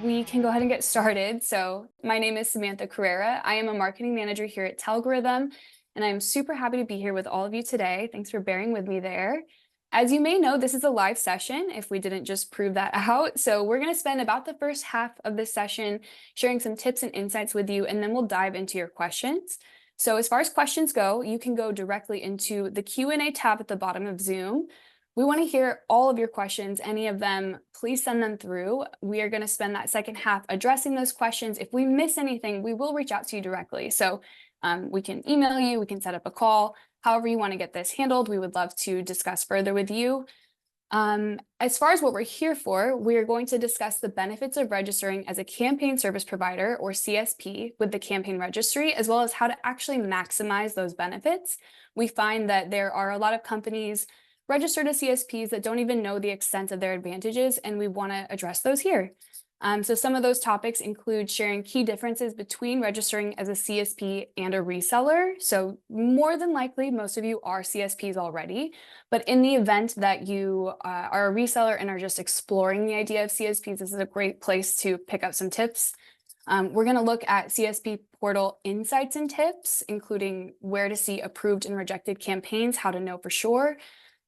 we can go ahead and get started. So, my name is Samantha Carrera. I am a marketing manager here at Telgorithm, and I'm super happy to be here with all of you today. Thanks for bearing with me there. As you may know, this is a live session, if we didn't just prove that out. So, we're going to spend about the first half of this session sharing some tips and insights with you, and then we'll dive into your questions. So, as far as questions go, you can go directly into the Q&A tab at the bottom of Zoom. We want to hear all of your questions, any of them, please send them through. We are going to spend that second half addressing those questions. If we miss anything, we will reach out to you directly. So we can email you, we can set up a call, however you want to get this handled. We would love to discuss further with you. As far as what we're here for, we're going to discuss the benefits of registering as a campaign service provider, or CSP, with the campaign registry, as well as how to actually maximize those benefits. We find that there are a lot of companies registered as CSPs that don't even know the extent of their advantages, and we want to address those here. So some of those topics include sharing key differences between registering as a CSP and a reseller. So more than likely, most of you are CSPs already, but in the event that you are a reseller and are just exploring the idea of CSPs, this is a great place to pick up some tips. We're going to look at CSP portal insights and tips, including where to see approved and rejected campaigns, how to know for sure,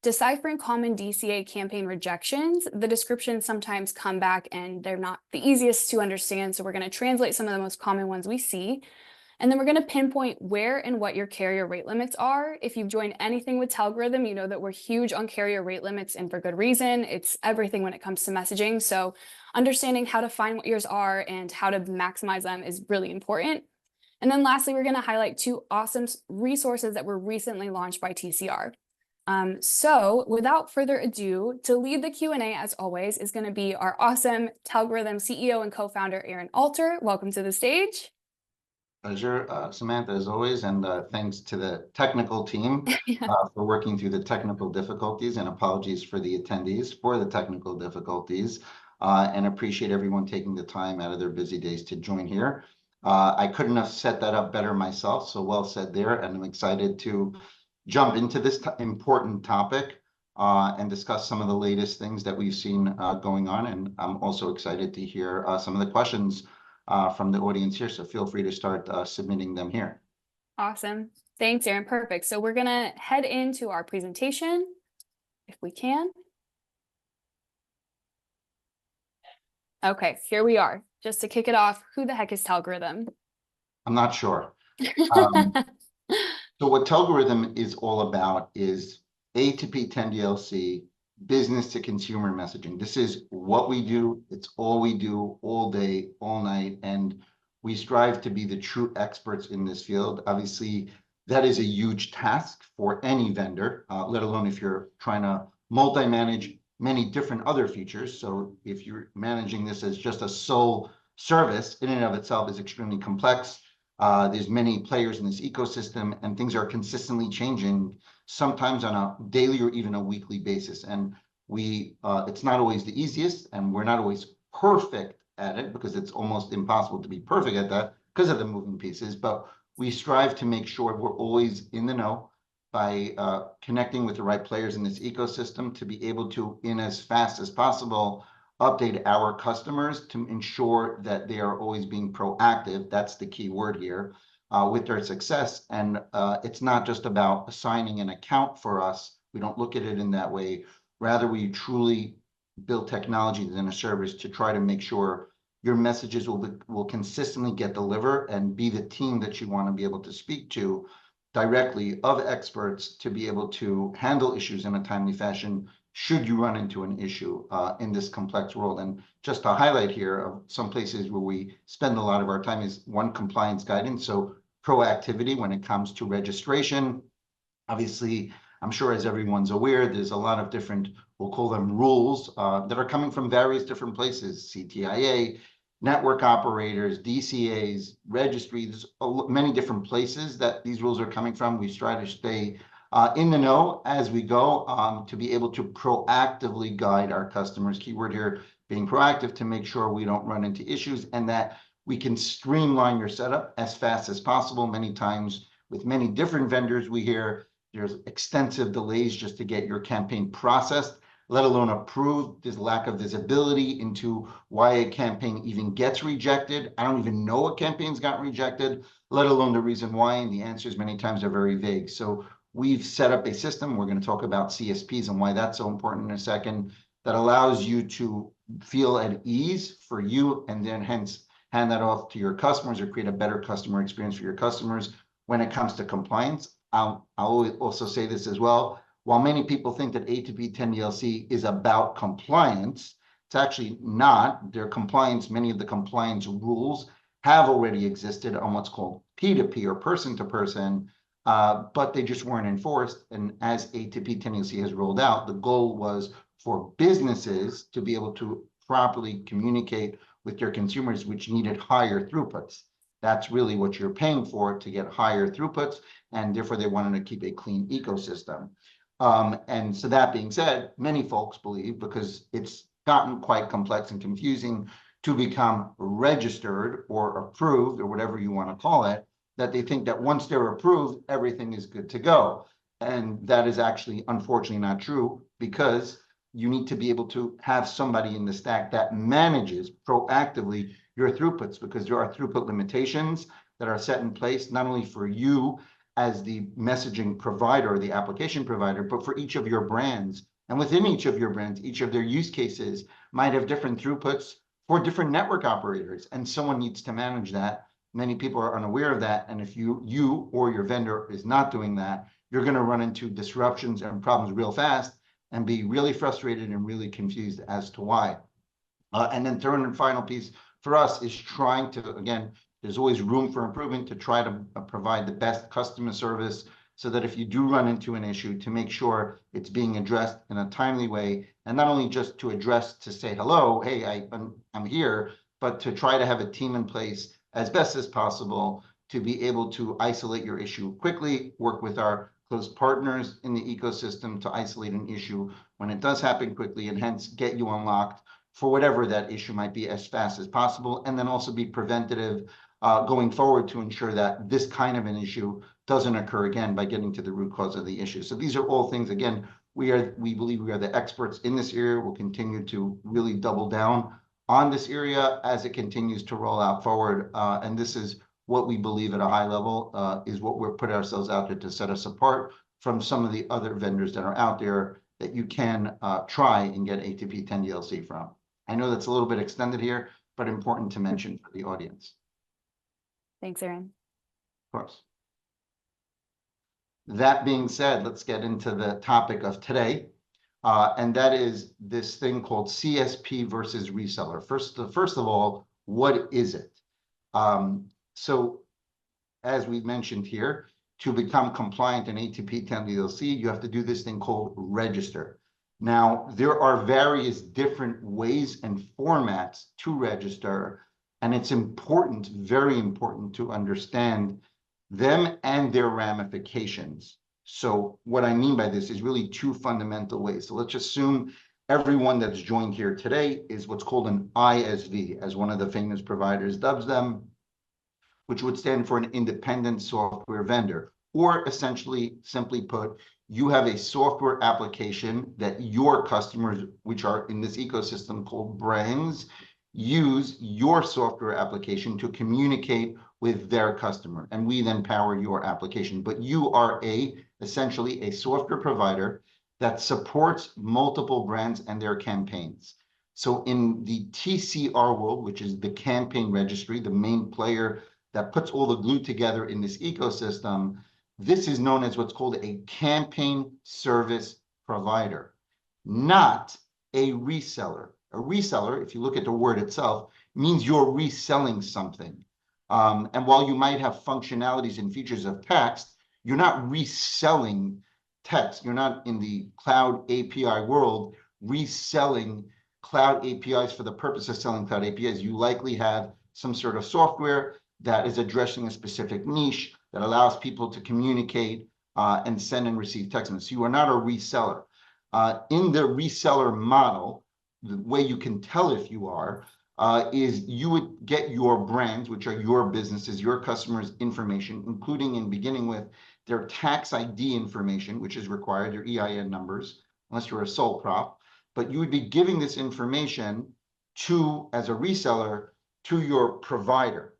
deciphering common DCA campaign rejections. The descriptions sometimes come back and they're not the easiest to understand, so we're going to translate some of the most common ones we see. And then we're going to pinpoint where and what your carrier rate limits are. If you've joined anything with Telgorithm, you know that we're huge on carrier rate limits, and for good reason. It's everything when it comes to messaging. So understanding how to find what yours are and how to maximize them is really important. And then lastly, we're going to highlight two awesome resources that were recently launched by TCR. So without further ado, to lead the Q&A, as always, is going to be our awesome Telgorithm CEO and co-founder, Aaron Alter. Welcome to the stage. Pleasure, Samantha, as always, and thanks to the technical team for working through the technical difficulties, and apologies for the attendees for the technical difficulties, and appreciate everyone taking the time out of their busy days to join here. I couldn't have set that up better myself, so well said there, and I'm excited to jump into this important topic and discuss some of the latest things that we've seen going on. And I'm also excited to hear some of the questions from the audience here. So feel free to start submitting them here. Awesome. Thanks, Aaron. Perfect. So we're going to head into our presentation, if we can. Okay, here we are. Just to kick it off, who the heck is Telgorithm? I'm not sure. So what Telgorithm is all about is A2P 10DLC, business to consumer messaging. This is what we do. It's all we do all day, all night, and we strive to be the true experts in this field. Obviously, that is a huge task for any vendor, let alone if you're trying to multi-manage many different other features. So if you're managing this as just a sole service, in and of itself is extremely complex. There's many players in this ecosystem, and things are consistently changing, sometimes on a daily or even a weekly basis. And it's not always the easiest, and we're not always perfect at it, because it's almost impossible to be perfect at that because of the moving pieces. But we strive to make sure we're always in the know by connecting with the right players in this ecosystem to be able to, in as fast as possible, update our customers to ensure that they are always being proactive. That's the key word here with their success. And it's not just about assigning an account for us. We don't look at it in that way. Rather, we truly build technologies and a service to try to make sure your messages will consistently get delivered and be the team that you want to be able to speak to directly of experts to be able to handle issues in a timely fashion should you run into an issue in this complex world. And just to highlight here, of some places where we spend a lot of our time is one, compliance guidance. So proactivity when it comes to registration. Obviously, I'm sure as everyone's aware, there's a lot of different, we'll call them rules, that are coming from various different places, CTIA, network operators, DCAs, registries, many different places that these rules are coming from. We try to stay in the know as we go to be able to proactively guide our customers. Keyword here being proactive, to make sure we don't run into issues and that we can streamline your setup as fast as possible. Many times with many different vendors, we hear there's extensive delays just to get your campaign processed, let alone approved. There's lack of visibility into why a campaign even gets rejected. I don't even know what campaigns got rejected, let alone the reason why, and the answers many times are very vague. So we've set up a system, we're going to talk about CSPs and why that's so important in a second, that allows you to feel at ease for you, and then hence hand that off to your customers or create a better customer experience for your customers when it comes to compliance. I'll also say this as well. While many people think that A2P 10DLC is about compliance, it's actually not. Their compliance, many of the compliance rules have already existed on what's called P2P or person-to-person, but they just weren't enforced. And as A2P 10DLC has rolled out, the goal was for businesses to be able to properly communicate with your consumers, which needed higher throughputs. That's really what you're paying for, to get higher throughputs, and therefore they wanted to keep a clean ecosystem. And so that being said, many folks believe, because it's gotten quite complex and confusing to become registered or approved or whatever you want to call it, that they think that once they're approved, everything is good to go. And that is actually, unfortunately, not true, because you need to be able to have somebody in the stack that manages proactively your throughputs, because there are throughput limitations that are set in place, not only for you as the messaging provider or the application provider, but for each of your brands. And within each of your brands, each of their use cases might have different throughputs for different network operators, and someone needs to manage that. Many people are unaware of that, and if you or your vendor is not doing that, you're going to run into disruptions and problems real fast and be really frustrated and really confused as to why. And then third and final piece for us is trying to, again, there's always room for improvement, to try to provide the best customer service, so that if you do run into an issue, to make sure it's being addressed in a timely way, and not only just to address, to say hello, hey, I'm here, but to try to have a team in place as best as possible to be able to isolate your issue quickly, work with our close partners in the ecosystem to isolate an issue when it does happen quickly, and hence get you unlocked for whatever that issue might be as fast as possible, and then also be preventative going forward to ensure that this kind of an issue doesn't occur again by getting to the root cause of the issue. So these are all things, again, we believe we are the experts in this area. We'll continue to really double down on this area as it continues to roll out forward. And this is what we believe at a high level is what we're putting ourselves out there to set us apart from some of the other vendors that are out there that you can try and get A2P 10DLC from. I know that's a little bit extended here, but important to mention for the audience. Thanks, Aaron. Of course. That being said, let's get into the topic of today, and that is this thing called CSP versus reseller. First of all, what is it? So as we mentioned here, to become compliant in A2P 10DLC, you have to do this thing called register. Now, there are various different ways and formats to register, and it's important, very important, to understand them and their ramifications. So what I mean by this is really two fundamental ways. So let's assume everyone that's joined here today is what's called an ISV, as one of the famous providers dubs them, which would stand for an independent software vendor. Or essentially, simply put, you have a software application that your customers, which are in this ecosystem called brands, use your software application to communicate with their customer, and we then power your application. But you are essentially a software provider that supports multiple brands and their campaigns. So in the TCR world, which is the campaign registry, the main player that puts all the glue together in this ecosystem, this is known as what's called a campaign service provider, not a reseller. A reseller, if you look at the word itself, means you're reselling something. And while you might have functionalities and features of text, you're not reselling text. You're not in the cloud API world reselling cloud APIs for the purpose of selling cloud APIs. You likely have some sort of software that is addressing a specific niche that allows people to communicate and send and receive text messages. You are not a reseller. In the reseller model, the way you can tell if you are is you would get your brands, which are your businesses, your customers' information, including and beginning with their tax ID information, which is required, their EIN numbers, unless you're a sole prop. but you would be giving this information to, as a reseller, to your provider.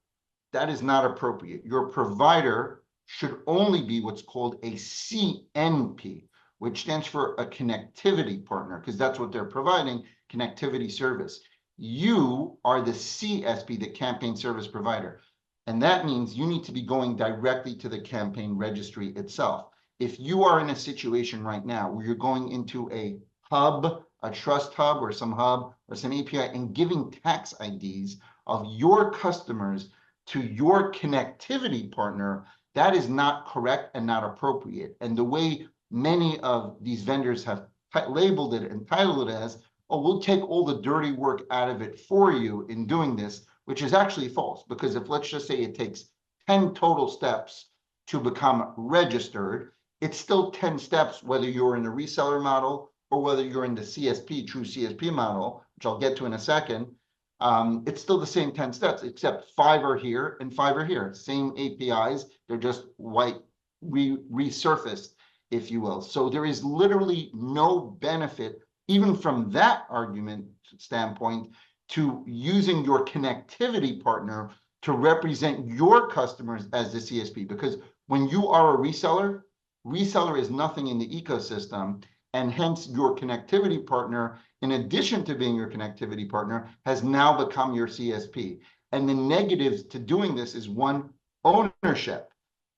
That is not appropriate. Your provider should only be what's called a CNP, which stands for a connectivity partner, because that's what they're providing, connectivity service. You are the CSP, the campaign service provider. And that means you need to be going directly to the campaign registry itself. If you are in a situation right now where you're going into a hub, a trust hub or some API and giving tax IDs of your customers to your connectivity partner, that is not correct and not appropriate. And the way many of these vendors have labeled it and titled it as, oh, we'll take all the dirty work out of it for you in doing this, which is actually false. Because if, let's just say, it takes 10 total steps to become registered, it's still 10 steps, whether you're in the reseller model or whether you're in the CSP, true CSP model, which I'll get to in a second. It's still the same 10 steps, except 5 are here and 5 are here. Same APIs, they're just resurfaced, if you will. So there is literally no benefit, even from that argument standpoint, to using your connectivity partner to represent your customers as the CSP. Because when you are a reseller, reseller is nothing in the ecosystem, and hence your connectivity partner, in addition to being your connectivity partner, has now become your CSP. And the negatives to doing this is, one, ownership.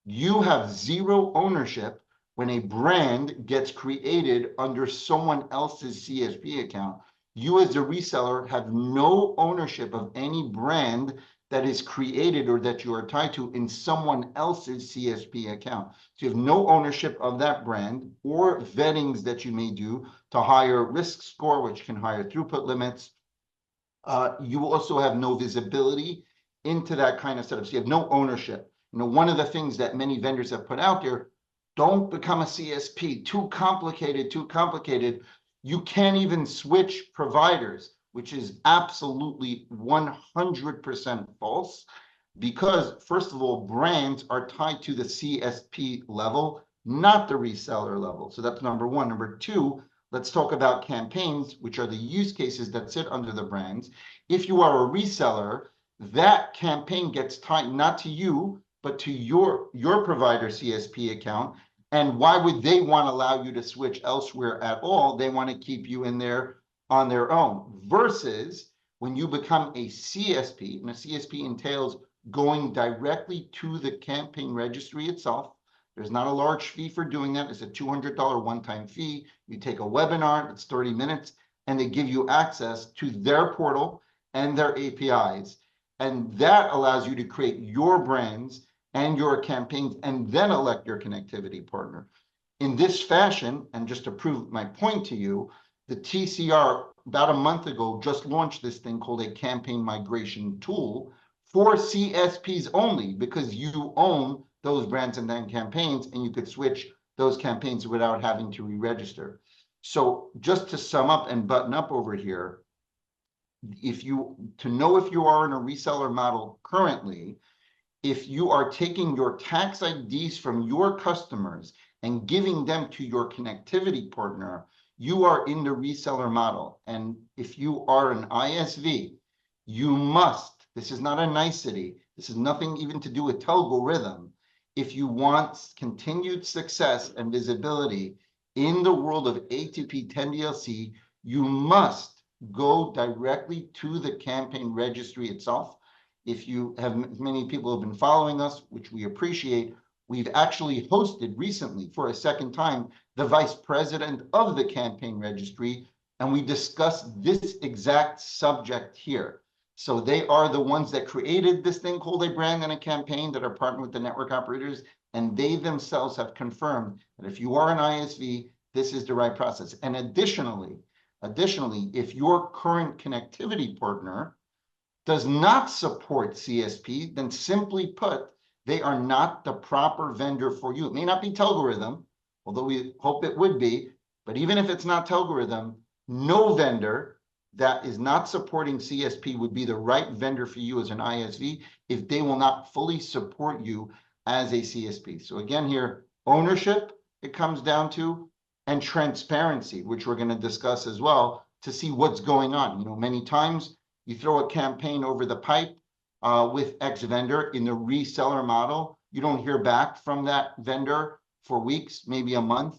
You have zero ownership when a brand gets created under someone else's CSP account. You as a reseller have no ownership of any brand that is created or that you are tied to in someone else's CSP account. So you have no ownership of that brand or vettings that you may do to higher risk score, which can higher throughput limits. You also have no visibility into that kind of setup. So you have no ownership. You know, one of the things that many vendors have put out there, don't become a CSP, too complicated, too complicated. You can't even switch providers, which is absolutely 100% false, because first of all, brands are tied to the CSP level, not the reseller level. So that's number one. Number two, let's talk about campaigns, which are the use cases that sit under the brands. If you are a reseller, that campaign gets tied not to you, but to your provider CSP account. And why would they want to allow you to switch elsewhere at all? They want to keep you in there on their own. Versus when you become a CSP, and a CSP entails going directly to the campaign registry itself. There's not a large fee for doing that. It's a $200 one-time fee. You take a webinar, it's 30 minutes, and they give you access to their portal and their APIs. And that allows you to create your brands and your campaigns, and then elect your connectivity partner. In this fashion, and just to prove my point to you, the TCR about a month ago just launched this thing called a campaign migration tool for CSPs only, because you own those brands and then campaigns, and you could switch those campaigns without having to re-register. So just to sum up and button up over here, to know if you are in a reseller model currently, if you are taking your tax IDs from your customers and giving them to your connectivity partner, you are in the reseller model. And if you are an ISV, you must, this is not a nicety, this is nothing even to do with telgo rhythm. If you want continued success and visibility in the world of A2P 10DLC, you must go directly to the campaign registry itself. If you have, many people have been following us, which we appreciate, we've actually hosted recently for a second time the vice president of the campaign registry, and we discussed this exact subject here. So they are the ones that created this thing called a brand and a campaign that are partnered with the network operators, and they themselves have confirmed that if you are an ISV, this is the right process. And additionally, if your current connectivity partner does not support CSP, then simply put, they are not the proper vendor for you. It may not be Telgorithm, although we hope it would be, but even if it's not Telgorithm, no vendor that is not supporting CSP would be the right vendor for you as an ISV if they will not fully support you as a CSP. So again here, ownership, it comes down to and transparency, which we're going to discuss as well, to see what's going on. You know, many times you throw a campaign over the pipe with X vendor in the reseller model. You don't hear back from that vendor for weeks, maybe a month.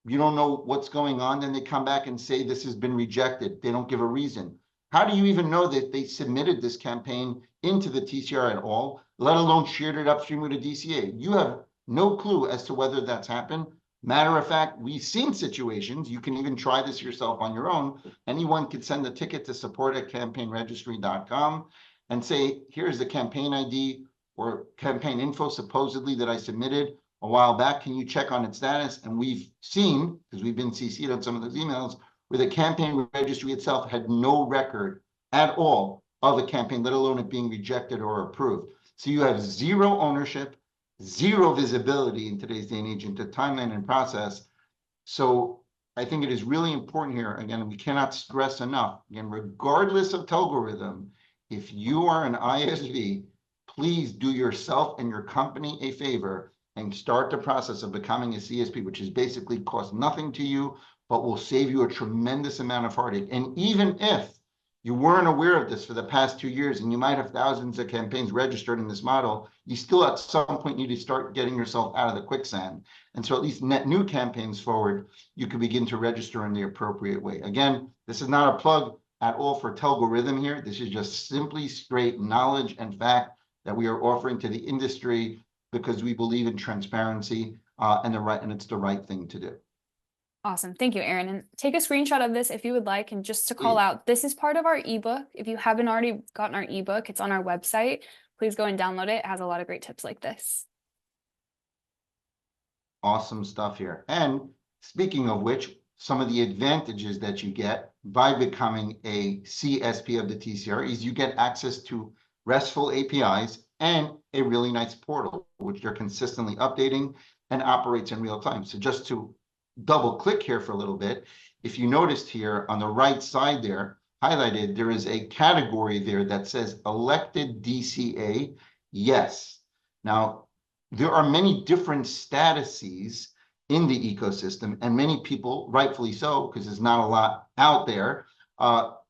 You don't know what's going on. Then they come back and say this has been rejected. They don't give a reason. How do you even know that they submitted this campaign into the TCR at all, let alone shared it upstream with a DCA? You have no clue as to whether that's happened. Matter of fact, we've seen situations, you can even try this yourself on your own. Anyone could send a ticket to support@campaignregistry.com and say, here's the campaign ID or campaign info supposedly that I submitted a while back. Can you check on its status? And we've seen, because we've been CC'd on some of those emails, where the campaign registry itself had no record at all of a campaign, let alone it being rejected or approved. So you have zero ownership, zero visibility in today's day and age into timeline and process. So I think it is really important here. Again, we cannot stress enough. Again, regardless of algorithm, if you are an ISV, please do yourself and your company a favor and start the process of becoming a CSP, which is basically cost nothing to you, but will save you a tremendous amount of heartache. And even if you weren't aware of this for the past 2 years, and you might have thousands of campaigns registered in this model, you still at some point need to start getting yourself out of the quicksand. And so at least net new campaigns forward, you can begin to register in the appropriate way. Again, this is not a plug at all for Telgorithm here. This is just simply straight knowledge and fact that we are offering to the industry because we believe in transparency and it's the right thing to do. Awesome. Thank you, Aaron. And take a screenshot of this if you would like. And just to call Please. out, this is part of our ebook. If you haven't already gotten our ebook, it's on our website. Please go and download it. It has a lot of great tips like this. Awesome stuff here. And speaking of which, some of the advantages that you get by becoming a CSP of the TCR is you get access to RESTful APIs and a really nice portal, which they're consistently updating and operates in real time. So just to double click here for a little bit, if you noticed here on the right side there, highlighted, there is a category there that says elected DCA, yes. Now, there are many different statuses in the ecosystem, and many people, rightfully so, because there's not a lot out there,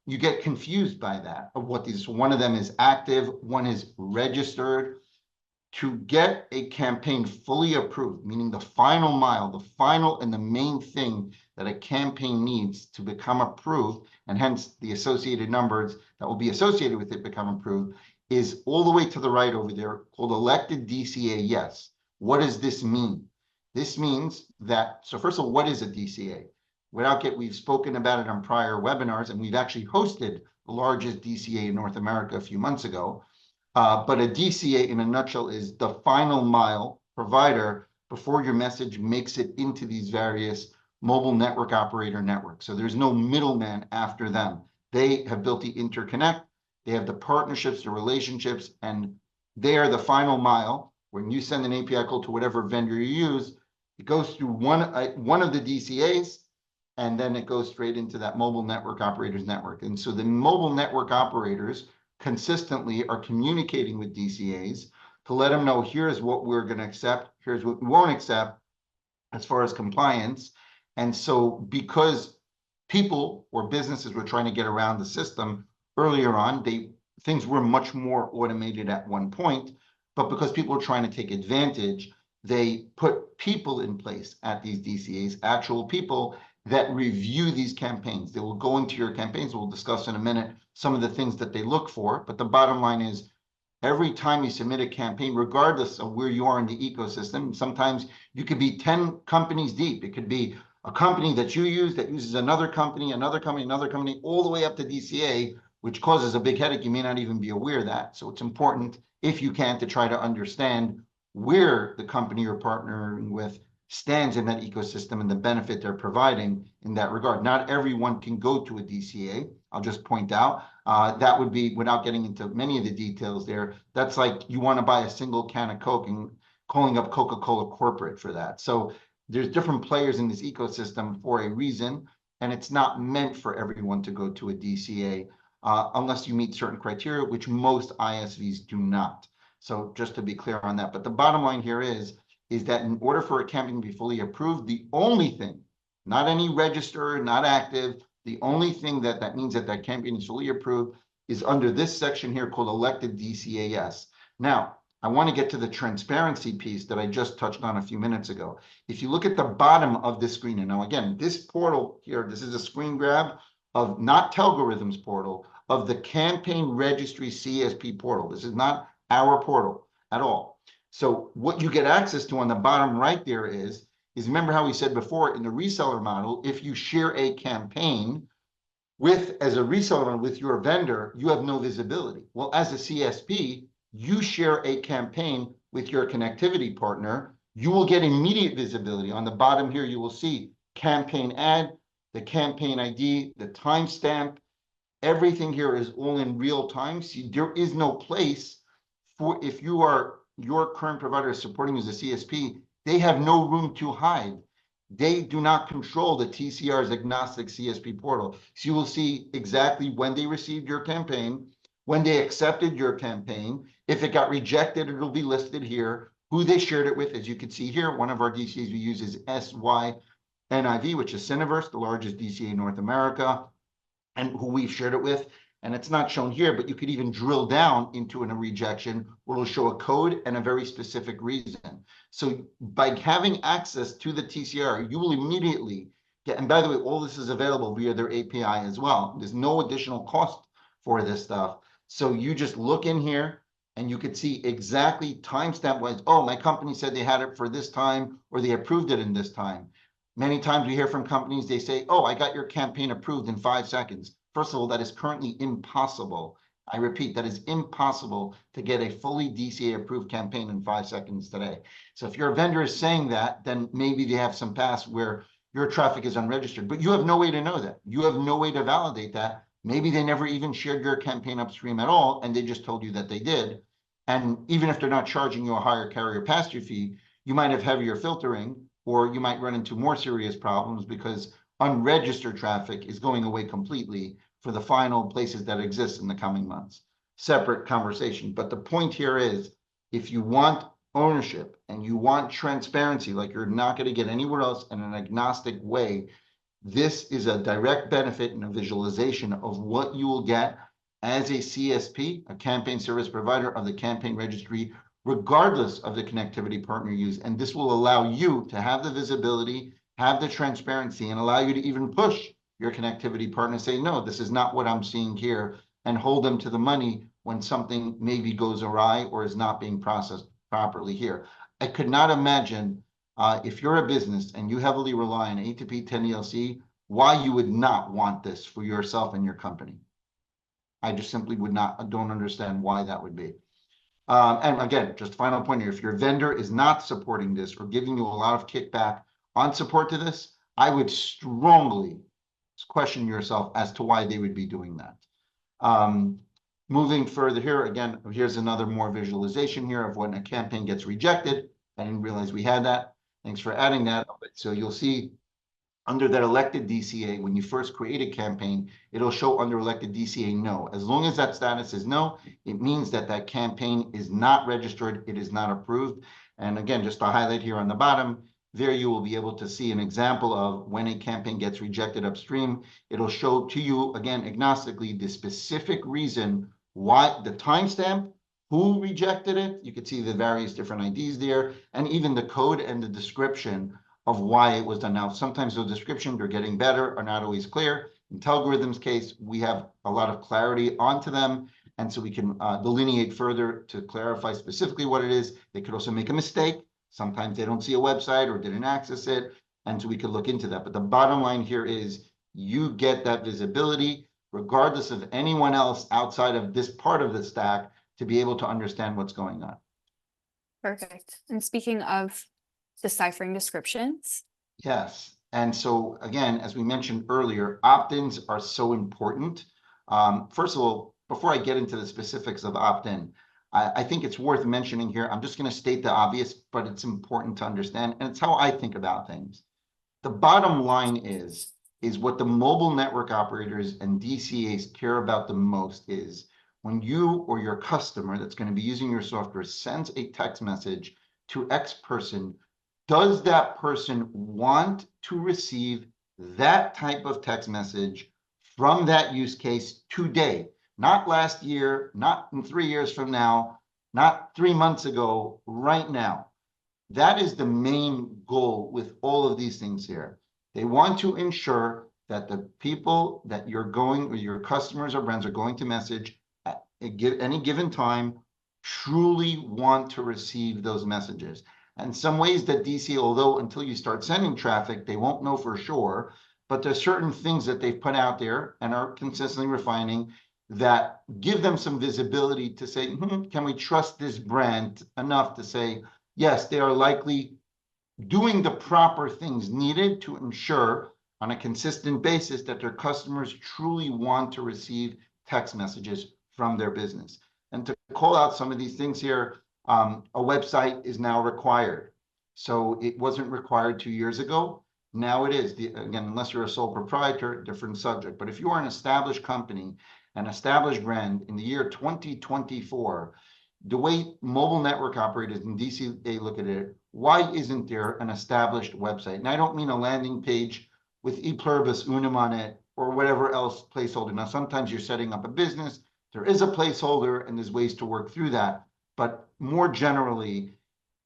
you get confused by that, of what these, one of them is active, one is registered. To get a campaign fully approved, meaning the final mile, the final and the main thing that a campaign needs to become approved, and hence the associated numbers that will be associated with it become approved, is all the way to the right over there called elected DCA yes. What does this mean? This means that, so first of all, what is a DCA? We've spoken about it on prior webinars, and we've actually hosted the largest DCA in North America a few months ago. But a DCA in a nutshell is the final mile provider before your message makes it into these various mobile network operator networks. So there's no middleman after them. They have built the interconnect, they have the partnerships, the relationships, and they are the final mile. When you send an API call to whatever vendor you use, it goes through one of the DCAs, and then it goes straight into that mobile network operators network. And so the mobile network operators consistently are communicating with DCAs to let them know, here's what we're going to accept, here's what we won't accept as far as compliance. And so because people or businesses were trying to get around the system earlier on, things were much more automated at one point, but because people were trying to take advantage, they put people in place at these DCAs, actual people that review these campaigns. They will go into your campaigns. We'll discuss in a minute some of the things that they look for. But the bottom line is, every time you submit a campaign, regardless of where you are in the ecosystem, sometimes you could be 10 companies deep. It could be a company that you use that uses another company, another company, all the way up to DCA, which causes a big headache. You may not even be aware of that. So it's important, if you can, to try to understand where the company you're partnering with stands in that ecosystem and the benefit they're providing in that regard. Not everyone can go to a DCA. I'll just point out that would be, without getting into many of the details there, that's like you want to buy a single can of Coke and calling up Coca-Cola corporate for that. So there's different players in this ecosystem for a reason, and it's not meant for everyone to go to a DCA unless you meet certain criteria, which most ISVs do not. So just to be clear on that. But the bottom line here is that in order for a campaign to be fully approved, the only thing not any register, not active. The only thing that means that campaign is fully approved is under this section here called elected DCAS. Now, I want to get to the transparency piece that I just touched on a few minutes ago. If you look at the bottom of this screen, and now again, this portal here, this is a screen grab of not Telgorithm's portal, of the campaign registry CSP portal. This is not our portal at all. So what you get access to on the bottom right there is remember how we said before in the reseller model, if you share a campaign as a reseller with your vendor, you have no visibility. Well, as a CSP, you share a campaign with your connectivity partner, you will get immediate visibility. On the bottom here, you will see campaign ad, the campaign ID, the timestamp. Everything here is all in real time. See, there is no place for, if your current provider is supporting you as a CSP, they have no room to hide. They do not control the TCR's agnostic CSP portal. So you will see exactly when they received your campaign, when they accepted your campaign. If it got rejected, it'll be listed here. Who they shared it with, as you can see here, one of our DCAs we use is SYNIV, which is Cineverse, the largest DCA in North America, and who we've shared it with. And it's not shown here, but you could even drill down into a rejection where it'll show a code and a very specific reason. So by having access to the TCR, you will immediately get, and by the way, all this is available via their API as well. There's no additional cost for this stuff. So you just look in here and you could see exactly timestamp wise, oh, my company said they had it for this time, or they approved it in this time. Many times we hear from companies, they say, oh, I got your campaign approved in 5 seconds. First of all, that is currently impossible. I repeat, that is impossible to get a fully DCA approved campaign in 5 seconds today. So if your vendor is saying that, then maybe they have some past where your traffic is unregistered, but you have no way to know that. You have no way to validate that. Maybe they never even shared your campaign upstream at all, and they just told you that they did. And even if they're not charging you a higher carrier pass-through fee, you might have heavier filtering, or you might run into more serious problems because unregistered traffic is going away completely for the final places that exist in the coming months. Separate conversation. But the point here is, if you want ownership and you want transparency, like you're not going to get anywhere else in an agnostic way, this is a direct benefit and a visualization of what you will get as a CSP, a campaign service provider of the campaign registry, regardless of the connectivity partner you use. And this will allow you to have the visibility, have the transparency, and allow you to even push your connectivity partner, say, no, this is not what I'm seeing here, and hold them to the money when something maybe goes awry or is not being processed properly here. I could not imagine if you're a business and you heavily rely on A2P 10DLC, why you would not want this for yourself and your company. I just simply don't understand why that would be. And again, just final point here, if your vendor is not supporting this or giving you a lot of kickback on support to this, I would strongly question yourself as to why they would be doing that. Moving further here, again, here's another more visualization here of when a campaign gets rejected. I didn't realize we had that. Thanks for adding that. So you'll see under that elected DCA, when you first create a campaign, it'll show under elected DCA no. As long as that status is no, it means that that campaign is not registered, it is not approved. And again, just to highlight here on the bottom, there you will be able to see an example of when a campaign gets rejected upstream. It'll show to you, again, agnostically, the specific reason why, the timestamp, who rejected it. You could see the various different IDs there, and even the code and the description of why it was done. Now, sometimes those descriptions are getting better, are not always clear. In Telgorithm's case, we have a lot of clarity onto them, and so we can delineate further to clarify specifically what it is. They could also make a mistake. Sometimes they don't see a website or didn't access it, and so we could look into that. But the bottom line here is you get that visibility, regardless of anyone else outside of this part of the stack, to be able to understand what's going on. Perfect. And speaking of deciphering descriptions. Yes. And so again, as we mentioned earlier, opt-ins are so important. First of all, before I get into the specifics of opt-in, I think it's worth mentioning here. I'm just going to state the obvious, but it's important to understand. And it's how I think about things. The bottom line is what the mobile network operators and DCAs care about the most is when you or your customer that's going to be using your software sends a text message to X person, does that person want to receive that type of text message from that use case today, not last year, not in 3 years from now, not 3 months ago, right now. That is the main goal with all of these things here. They want to ensure that the people that you're going, or your customers or brands are going to message at any given time, truly want to receive those messages. And some ways that DC, although until you start sending traffic, they won't know for sure, but there's certain things that they've put out there and are consistently refining that give them some visibility to say, can we trust this brand enough to say, yes, they are likely doing the proper things needed to ensure on a consistent basis that their customers truly want to receive text messages from their business. And to call out some of these things here, a website is now required. So it wasn't required 2 years ago. Now it is. Again, unless you're a sole proprietor, different subject. But if you are an established company, an established brand in the year 2024, the way mobile network operators in DCA look at it, why isn't there an established website? And I don't mean a landing page with e pluribus unum on it or whatever else placeholder. Now, sometimes you're setting up a business, there is a placeholder and there's ways to work through that. But more generally,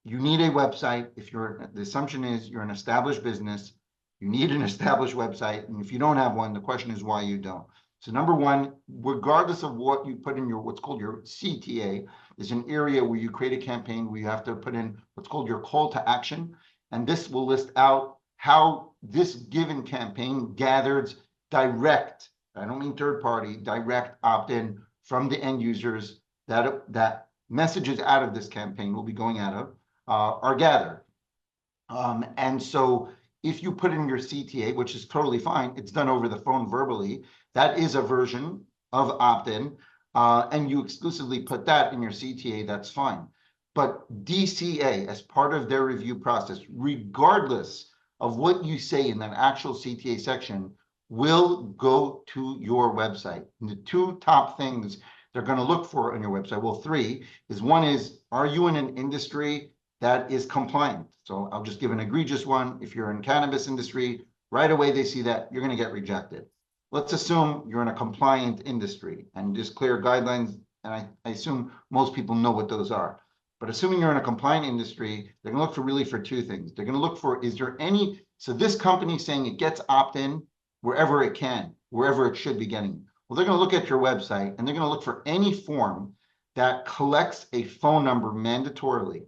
you need a website. If you're, the assumption is you're an established business, you need an established website. And if you don't have one, the question is why you don't. So number one, regardless of what you put in your, what's called your CTA, is an area where you create a campaign where you have to put in what's called your call to action. And this will list out how this given campaign gathers direct, I don't mean third party, direct opt-in from the end users that messages out of this campaign will be going out of are gathered. And so if you put in your CTA, which is totally fine, it's done over the phone verbally, that is a version of opt-in, and you exclusively put that in your CTA, that's fine. But DCA, as part of their review process, regardless of what you say in that actual CTA section, will go to your website. And the two top things they're going to look for on your website, well, three, is one is, are you in an industry that is compliant? So I'll just give an egregious one. If you're in cannabis industry, right away they see that, you're going to get rejected. Let's assume you're in a compliant industry and just clear guidelines, and I assume most people know what those are. But assuming you're in a compliant industry, they're going to look for really for two things. They're going to look for, is there any, so this company saying it gets opt-in wherever it can, wherever it should be getting. Well, they're going to look at your website and they're going to look for any form that collects a phone number mandatorily.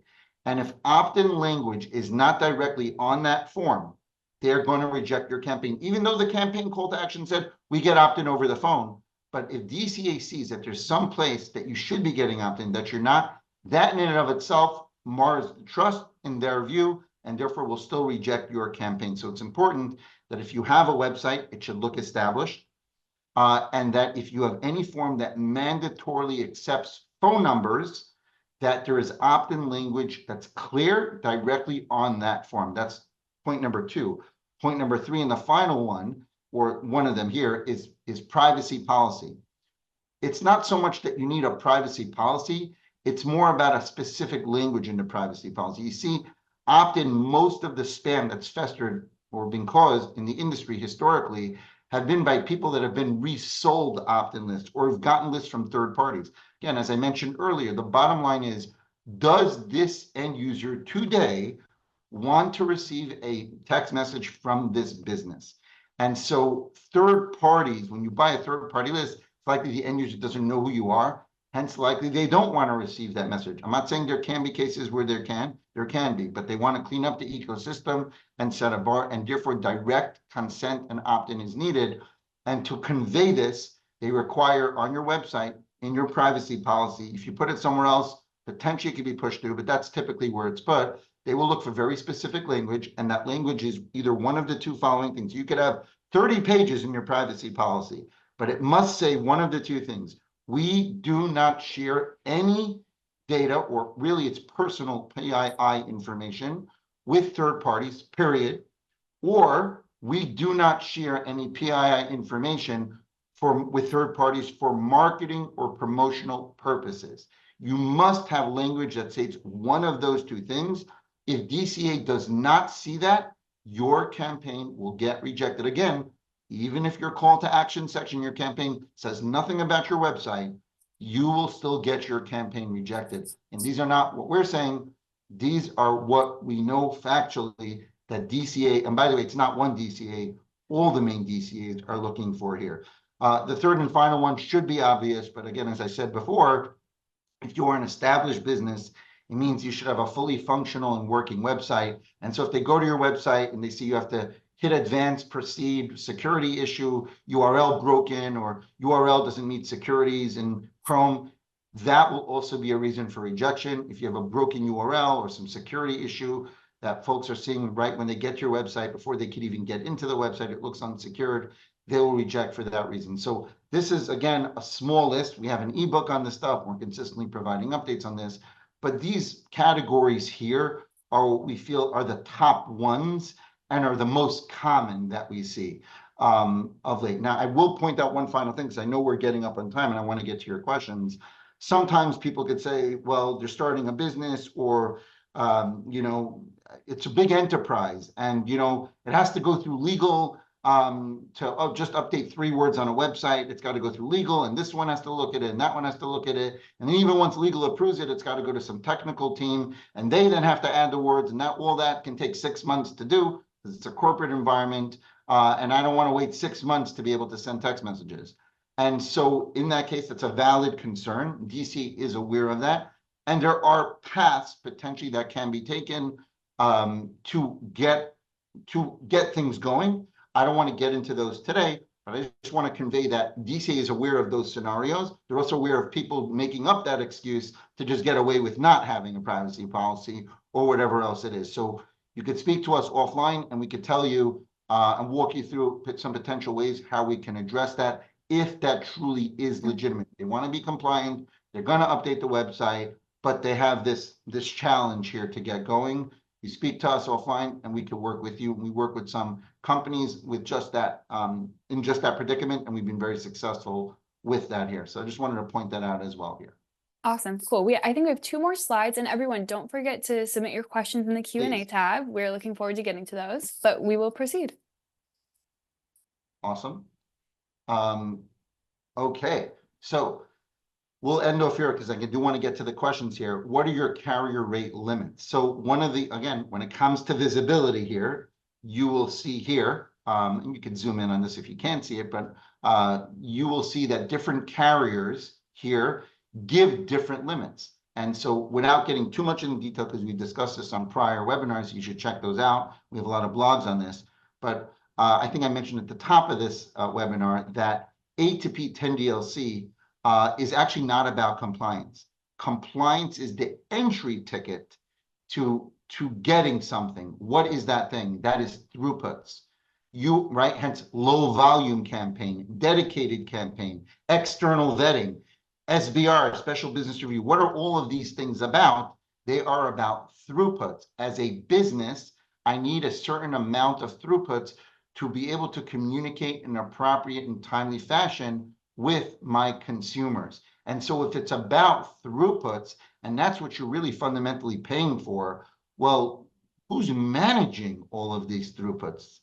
And if opt-in language is not directly on that form, they're going to reject your campaign, even though the campaign call to action said, we get opt-in over the phone. But if DCA sees that there's some place that you should be getting opt-in that you're not, that in and of itself mars the trust in their view, and therefore will still reject your campaign. So it's important that if you have a website, it should look established. And that if you have any form that mandatorily accepts phone numbers, that there is opt-in language that's clear directly on that form. That's point number two. Point number three, and the final one, or one of them here, is privacy policy. It's not so much that you need a privacy policy, it's more about a specific language in the privacy policy. You see, opt-in, most of the spam that's festered or been caused in the industry historically have been by people that have been resold opt-in lists or have gotten lists from third parties. Again, as I mentioned earlier, the bottom line is, does this end user today want to receive a text message from this business? And so third parties, when you buy a third party list, it's likely the end user doesn't know who you are. Hence, likely they don't want to receive that message. I'm not saying there can be cases where there can be, but they want to clean up the ecosystem and set a bar, and therefore direct consent and opt-in is needed. And to convey this, they require on your website, in your privacy policy, if you put it somewhere else, potentially it could be pushed through, but that's typically where it's put. They will look for very specific language, and that language is either one of the two following things. You could have 30 pages in your privacy policy, but it must say one of the two things. We do not share any data, or really it's personal PII information, with third parties, period. Or we do not share any PII information with third parties for marketing or promotional purposes. You must have language that states one of those two things. If DCA does not see that, your campaign will get rejected. Again, even if your call to action section in your campaign says nothing about your website, you will still get your campaign rejected. And these are not what we're saying. These are what we know factually that DCA, and by the way, it's not one DCA, all the main DCAs are looking for here. The third and final one should be obvious, but again, as I said before, if you're an established business, it means you should have a fully functional and working website. And so if they go to your website and they see you have to hit advanced, proceed, security issue, URL broken, or URL doesn't meet securities in Chrome, that will also be a reason for rejection. If you have a broken URL or some security issue that folks are seeing right when they get to your website, before they could even get into the website, it looks unsecured, they will reject for that reason. So this is, again, a small list. We have an ebook on this stuff. We're consistently providing updates on this. But these categories here are what we feel are the top ones and are the most common that we see of late. Now, I will point out one final thing, because I know we're getting up on time and I want to get to your questions. Sometimes people could say, well, they're starting a business, or, it's a big enterprise and, it has to go through legal to just update 3 words on a website. It's got to go through legal, and this one has to look at it, and that one has to look at it. And then even once legal approves it, it's got to go to some technical team, and they then have to add the words, and all that can take 6 months to do, because it's a corporate environment. And I don't want to wait 6 months to be able to send text messages. And so in that case, that's a valid concern. DC is aware of that. And there are paths potentially that can be taken to get things going. I don't want to get into those today, but I just want to convey that DCA is aware of those scenarios. They're also aware of people making up that excuse to just get away with not having a privacy policy or whatever else it is. So you could speak to us offline and we could tell you and walk you through some potential ways how we can address that if that truly is legitimate. They want to be compliant. They're going to update the website, but they have this challenge here to get going. You speak to us offline and we can work with you. We work with some companies with just that, in just that predicament, and we've been very successful with that here. So I just wanted to point that out as well here. Awesome. Cool. I think we have 2 more slides, and everyone, don't forget to submit your questions in the Q&A tab. We're looking forward to getting to those, but we will proceed. Awesome. Okay, so we'll end off here because I do want to get to the questions here. What are your carrier rate limits? So one of the, again, when it comes to visibility here, you will see here, and you can zoom in on this if you can't see it, but you will see that different carriers here give different limits. And so without getting too much into detail, because we discussed this on prior webinars, you should check those out. We have a lot of blogs on this, but I think I mentioned at the top of this webinar that A2P 10DLC is actually not about compliance. Compliance is the entry ticket to getting something. What is that thing? That is throughputs. Right? Hence low volume campaign, dedicated campaign, external vetting, SBR, special business review. What are all of these things about? They are about throughputs. As a business, I need a certain amount of throughputs to be able to communicate in an appropriate and timely fashion with my consumers. And so if it's about throughputs, and that's what you're really fundamentally paying for, well, who's managing all of these throughputs?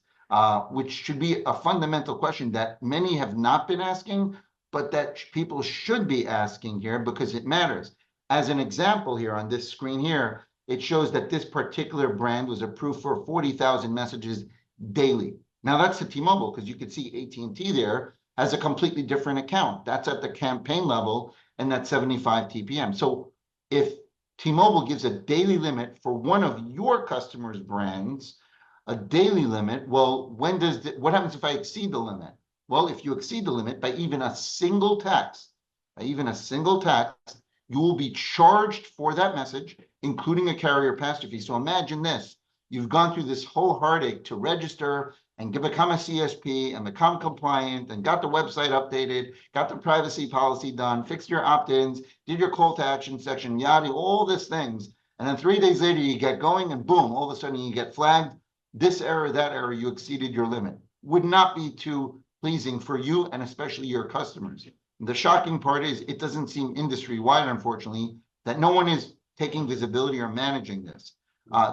Which should be a fundamental question that many have not been asking, but that people should be asking here because it matters. As an example here on this screen here, it shows that this particular brand was approved for 40,000 messages daily. Now that's the T-Mobile, because you could see AT&T there has a completely different account. That's at the campaign level, and that's 75 TPM. So if T-Mobile gives a daily limit for one of your customers' brands, a daily limit, well, what happens if I exceed the limit? Well, if you exceed the limit by even a single text, you will be charged for that message, including a carrier pass-through fee. So imagine this. You've gone through this whole heartache to register and become a CSP and become compliant and got the website updated, got the privacy policy done, fixed your opt-ins, did your call to action section, yada, all these things. And then 3 days later, you get going and boom, all of a sudden you get flagged. This error, that error, you exceeded your limit. Would not be too pleasing for you and especially your customers. The shocking part is it doesn't seem industry-wide, unfortunately, that no one is taking visibility or managing this.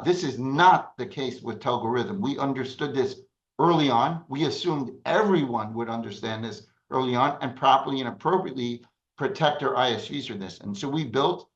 This is not the case with Telgorithm. We understood this early on. We assumed everyone would understand this early on and properly and appropriately protect their ISVs for this. And so we built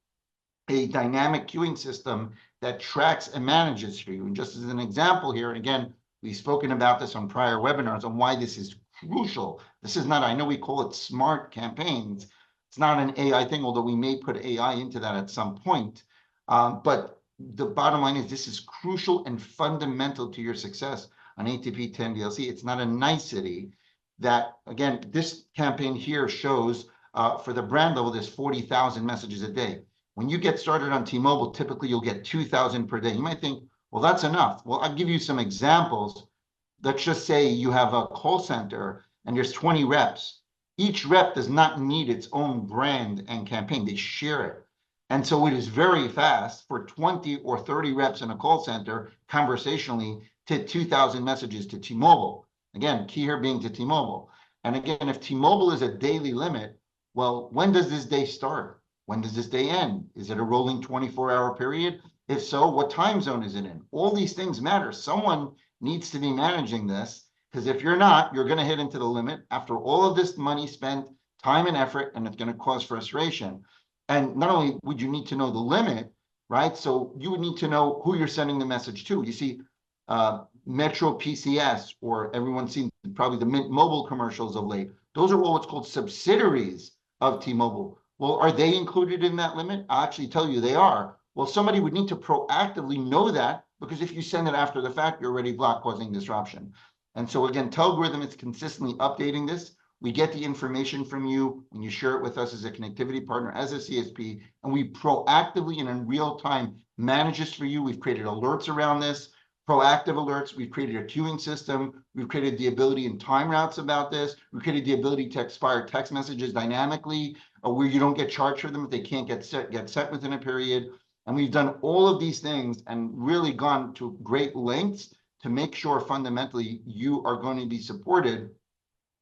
a dynamic queuing system that tracks and manages for you. And just as an example here, and again, we've spoken about this on prior webinars on why this is crucial. This is not, I know we call it smart campaigns. It's not an AI thing, although we may put AI into that at some point. But the bottom line is this is crucial and fundamental to your success on ATP 10 DLC. It's not a nicety that, again, this campaign here shows for the brand level, there's 40,000 messages a day. When you get started on T-Mobile, typically you'll get 2,000 per day. You might think, well, that's enough. Well, I'll give you some examples. Let's just say you have a call center and there's 20 reps. Each rep does not need its own brand and campaign. They share it. And so it is very fast for 20 or 30 reps in a call center conversationally to 2,000 messages to T-Mobile. Again, key here being to T-Mobile. And again, if T-Mobile is a daily limit, well, when does this day start? When does this day end? Is it a rolling 24-hour period? If so, what time zone is it in? All these things matter. Someone needs to be managing this, because if you're not, you're going to hit into the limit after all of this money spent, time and effort, and it's going to cause frustration. And not only would you need to know the limit, right? So you would need to know who you're sending the message to. You see, Metro PCS, or everyone's seen probably the Mint Mobile commercials of late. Those are all what's called subsidiaries of T-Mobile. Well, are they included in that limit? I'll actually tell you they are. Well, somebody would need to proactively know that, because if you send it after the fact, you're already block causing disruption. And so again, Telgorithm is consistently updating this. We get the information from you when you share it with us as a connectivity partner, as a CSP, and we proactively and in real time manage this for you. We've created alerts around this, proactive alerts. We've created a queuing system. We've created the ability in time routes about this. We've created the ability to expire text messages dynamically, where you don't get charged for them if they can't get sent within a period. And we've done all of these things and really gone to great lengths to make sure fundamentally you are going to be supported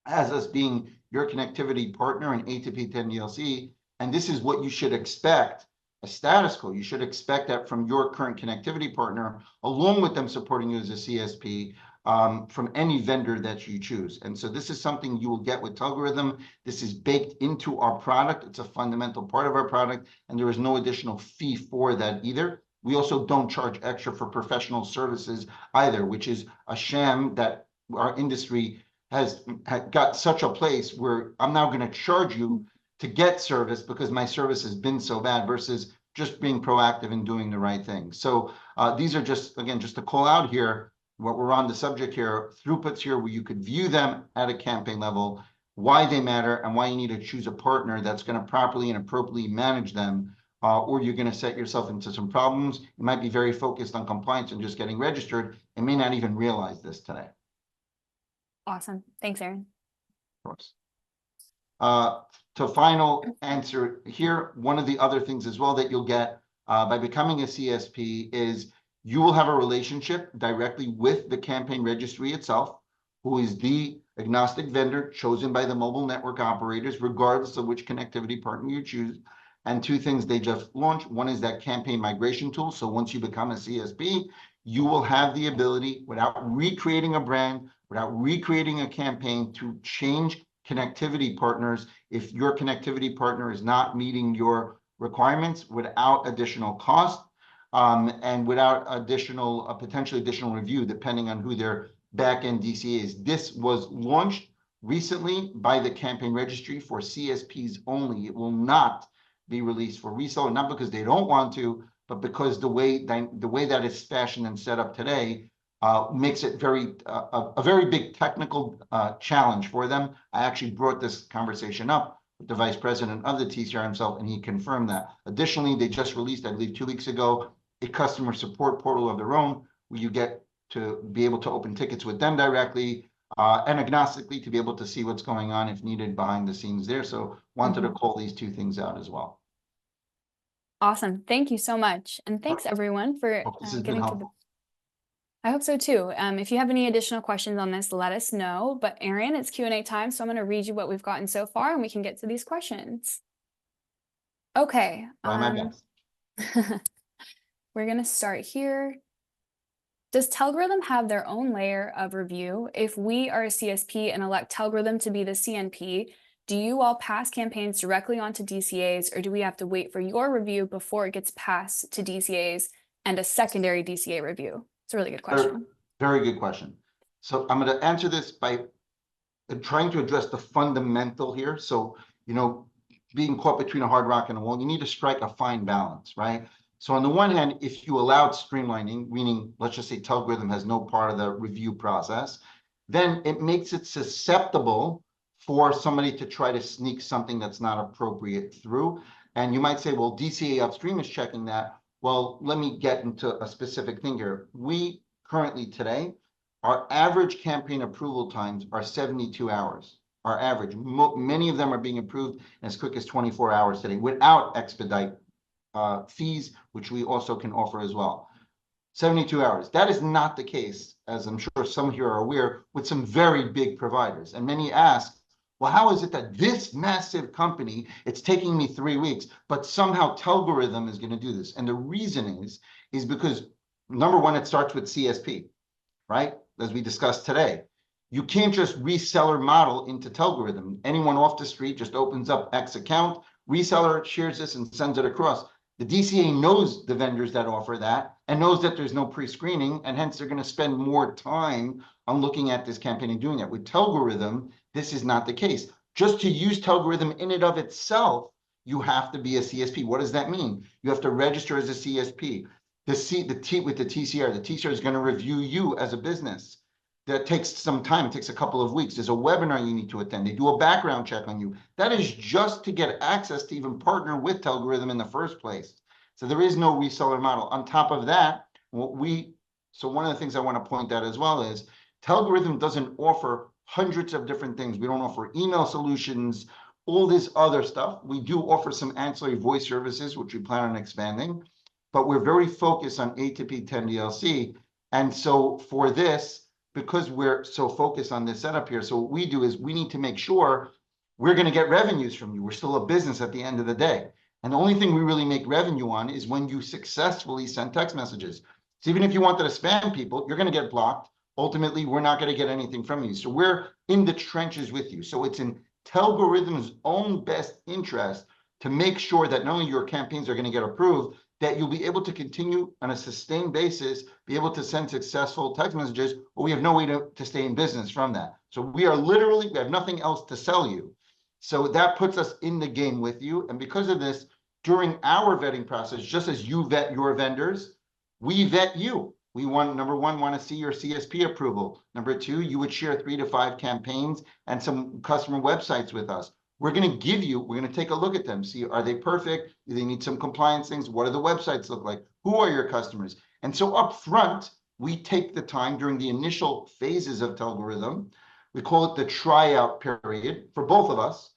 as us being your connectivity partner in ATP 10 DLC. And this is what you should expect, a status quo. You should expect that from your current connectivity partner, along with them supporting you as a CSP, from any vendor that you choose. And so this is something you will get with Telgorithm. This is baked into our product. It's a fundamental part of our product, and there is no additional fee for that either. We also don't charge extra for professional services either, which is a sham that our industry has got such a place where I'm now going to charge you to get service because my service has been so bad, versus just being proactive and doing the right thing. So these are just, again, just to call out here, what we're on the subject here, throughputs here where you could view them at a campaign level, why they matter, and why you need to choose a partner that's going to properly and appropriately manage them, or you're going to set yourself into some problems. You might be very focused on compliance and just getting registered and may not even realize this today. Awesome. Thanks, Aaron. Of course. To final answer here, one of the other things as well that you'll get by becoming a CSP is you will have a relationship directly with the campaign registry itself, who is the agnostic vendor chosen by the mobile network operators, regardless of which connectivity partner you choose. And two things they just launched. One is that campaign migration tool. So once you become a CSP, you will have the ability, without recreating a brand, without recreating a campaign, to change connectivity partners if your connectivity partner is not meeting your requirements, without additional cost, and without additional, potentially additional review, depending on who their backend DC is. This was launched recently by the campaign registry for CSPs only. It will not be released for resale, not because they don't want to, but because the way that it's fashioned and set up today makes it a very big technical challenge for them. I actually brought this conversation up with the vice president of the TCR himself, and he confirmed that. Additionally, they just released, I believe 2 weeks ago, a customer support portal of their own, where you get to be able to open tickets with them directly and agnostically to be able to see what's going on if needed behind the scenes there. So wanted to call these two things out as well. Awesome. Thank you so much. And thanks everyone for getting to the... I hope so too. If you have any additional questions on this, let us know. But Aaron, it's Q&A time, so I'm going to read you what we've gotten so far and we can get to these questions. Okay. Try my best. We're going to start here. Does Telgorhythm have their own layer of review? If we are a CSP and elect Telgorhythm to be the CNP, do you all pass campaigns directly onto DCAs, or do we have to wait for your review before it gets passed to DCAs and a secondary DCA review? It's a really good question. Very good question. So I'm going to answer this by trying to address the fundamental here. So, being caught between a hard rock and a wall, you need to strike a fine balance, right? So on the one hand, if you allowed streamlining, meaning let's just say Telgorhythm has no part of the review process, then it makes it susceptible for somebody to try to sneak something that's not appropriate through. And you might say, well, DCA upstream is checking that. Well, let me get into a specific thing here. We currently today, our average campaign approval times are 72 hours. Our average. Many of them are being approved as quick as 24 hours today without expedite fees, which we also can offer as well. 72 hours. That is not the case, as I'm sure some here are aware, with some very big providers. And many ask, well, how is it that this massive company, it's taking me 3 weeks, but somehow Telgorhythm is going to do this? And the reason is because, number one, it starts with CSP, right? As we discussed today. You can't just reseller model into Telgorhythm. Anyone off the street just opens up X account, reseller shares this and sends it across. The DCA knows the vendors that offer that and knows that there's no pre-screening, and hence they're going to spend more time on looking at this campaign and doing that. With Telgorhythm, this is not the case. Just to use Telgorhythm in and of itself, you have to be a CSP. What does that mean? You have to register as a CSP. With the TCR, the TCR is going to review you as a business. That takes some time. It takes a couple of weeks. There's a webinar you need to attend. They do a background check on you. That is just to get access to even partner with Telgorhythm in the first place. So there is no reseller model. On top of that, so one of the things I want to point out as well is Telgorhythm doesn't offer hundreds of different things. We don't offer email solutions, all this other stuff. We do offer some ancillary voice services, which we plan on expanding, but we're very focused on A2P 10DLC. And so for this, because we're so focused on this setup here, so what we do is we need to make sure we're going to get revenues from you. We're still a business at the end of the day. And the only thing we really make revenue on is when you successfully send text messages. So even if you wanted to spam people, you're going to get blocked. Ultimately, we're not going to get anything from you. So we're in the trenches with you. So it's in Telgorhythm's own best interest to make sure that not only your campaigns are going to get approved, that you'll be able to continue on a sustained basis, be able to send successful text messages, but we have no way to stay in business from that. So we have nothing else to sell you. So that puts us in the game with you. And because of this, during our vetting process, just as you vet your vendors, we vet you. We number one, want to see your CSP approval. Number two, you would share 3 to 5 campaigns and some customer websites with us. We're going to take a look at them, see, are they perfect? Do they need some compliance things? What do the websites look like? Who are your customers? And so up front, we take the time during the initial phases of Telgorhythm. We call it the tryout period for both of us,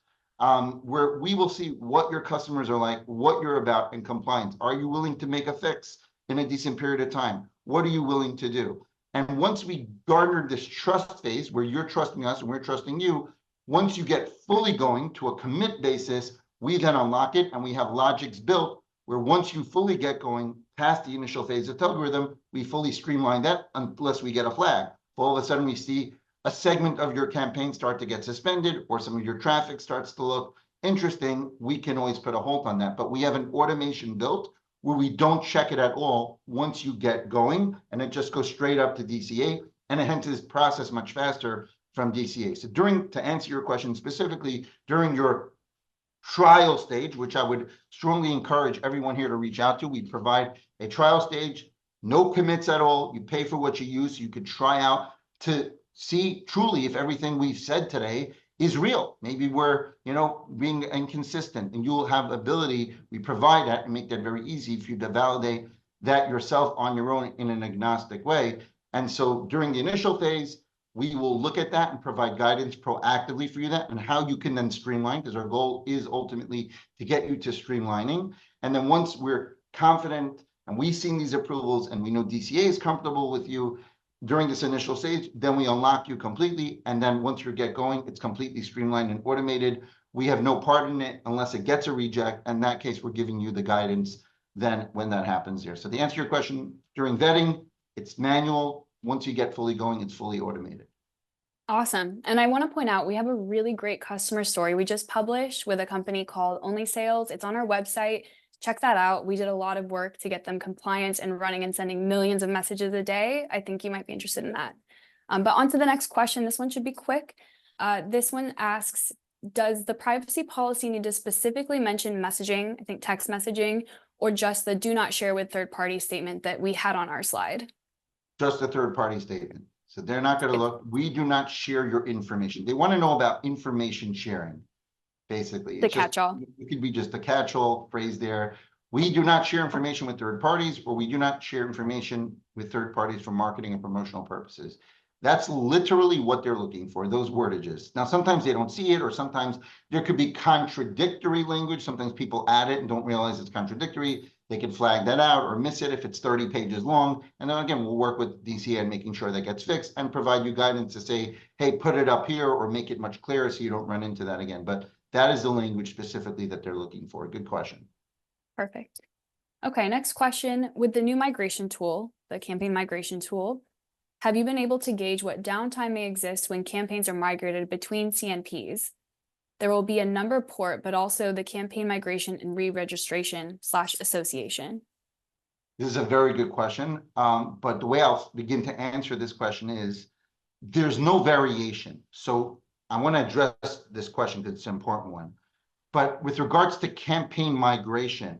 where we will see what your customers are like, what you're about in compliance. Are you willing to make a fix in a decent period of time? What are you willing to do? And once we garner this trust phase where you're trusting us and we're trusting you, once you get fully going to a commit basis, we then unlock it, and we have logics built where once you fully get going past the initial phase of Telgorhythm, we fully streamline that unless we get a flag. All of a sudden we see a segment of your campaign start to get suspended, or some of your traffic starts to look interesting, we can always put a hold on that. But we have an automation built where we don't check it at all once you get going, and it just goes straight up to DCA, and it hence is processed much faster from DCA. So to answer your question specifically, during your trial stage, which I would strongly encourage everyone here to reach out to, we provide a trial stage, no commits at all. You pay for what you use. So you could try out to see truly if everything we've said today is real. Maybe we're, being inconsistent, and you'll have ability. We provide that and make that very easy for you to validate that yourself on your own in an agnostic way. And so during the initial phase, we will look at that and provide guidance proactively for you and how you can then streamline, because our goal is ultimately to get you to streamlining. And then once we're confident and we've seen these approvals and we know DCA is comfortable with you during this initial stage, then we unlock you completely. And then once you get going, it's completely streamlined and automated. We have no part in it unless it gets a reject. In that case, we're giving you the guidance then when that happens there. So to answer your question, during vetting, it's manual. Once you get fully going, it's fully automated. Awesome. And I want to point out, we have a really great customer story we just published with a company called Only Sales. It's on our website. Check that out. We did a lot of work to get them compliant and running and sending millions of messages a day. I think you might be interested in that. But on to the next question. This one should be quick. This one asks, does the privacy policy need to specifically mention messaging, I think text messaging, or just the do not share with third party statement that we had on our slide? Just a third party statement. So they're not going to look, we do not share your information. They want to know about information sharing, basically. The catch-all. It could be just a catch-all phrase there. We do not share information with third parties, or we do not share information with third parties for marketing and promotional purposes. That's literally what they're looking for, those wordages. Now, sometimes they don't see it, or sometimes there could be contradictory language. Sometimes people add it and don't realize it's contradictory. They can flag that out or miss it if it's 30 pages long. And then again, we'll work with DCA and making sure that gets fixed and provide you guidance to say, hey, put it up here or make it much clearer so you don't run into that again. But that is the language specifically that they're looking for. Good question. Perfect. Okay, next question. With the new migration tool, the campaign migration tool, have you been able to gauge what downtime may exist when campaigns are migrated between CNPs? There will be a number port, but also the campaign migration and re-registration / association. This is a very good question. But the way I'll begin to answer this question is there's no variation. So I want to address this question because it's an important one. But with regards to campaign migration,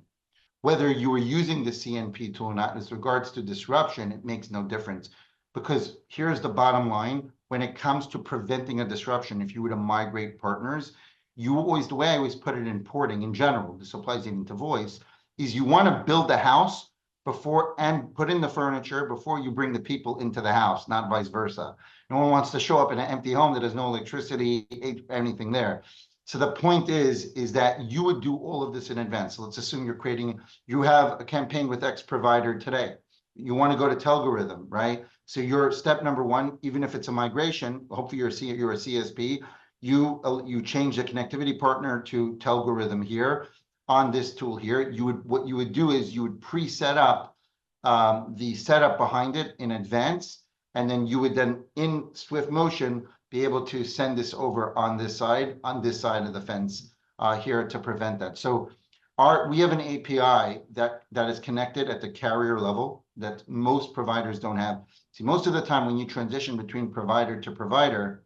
whether you are using the CNP tool or not, with regards to disruption, it makes no difference. Because here's the bottom line, when it comes to preventing a disruption, if you were to migrate partners, you always, the way I always put it in porting in general, this applies even to voice, is you want to build the house before and put in the furniture before you bring the people into the house, not vice versa. No one wants to show up in an empty home that has no electricity, anything there. So the point is that you would do all of this in advance. So let's assume you have a campaign with X provider today. You want to go to Telgorithm, right? So your step number one, even if it's a migration, hopefully you're a CSP, you change the connectivity partner to Telgorithm here on this tool here. What you would do is you would pre-set up the setup behind it in advance, and then you would then in swift motion be able to send this over on this side of the fence here to prevent that. So we have an API that is connected at the carrier level that most providers don't have. See, most of the time when you transition between provider to provider,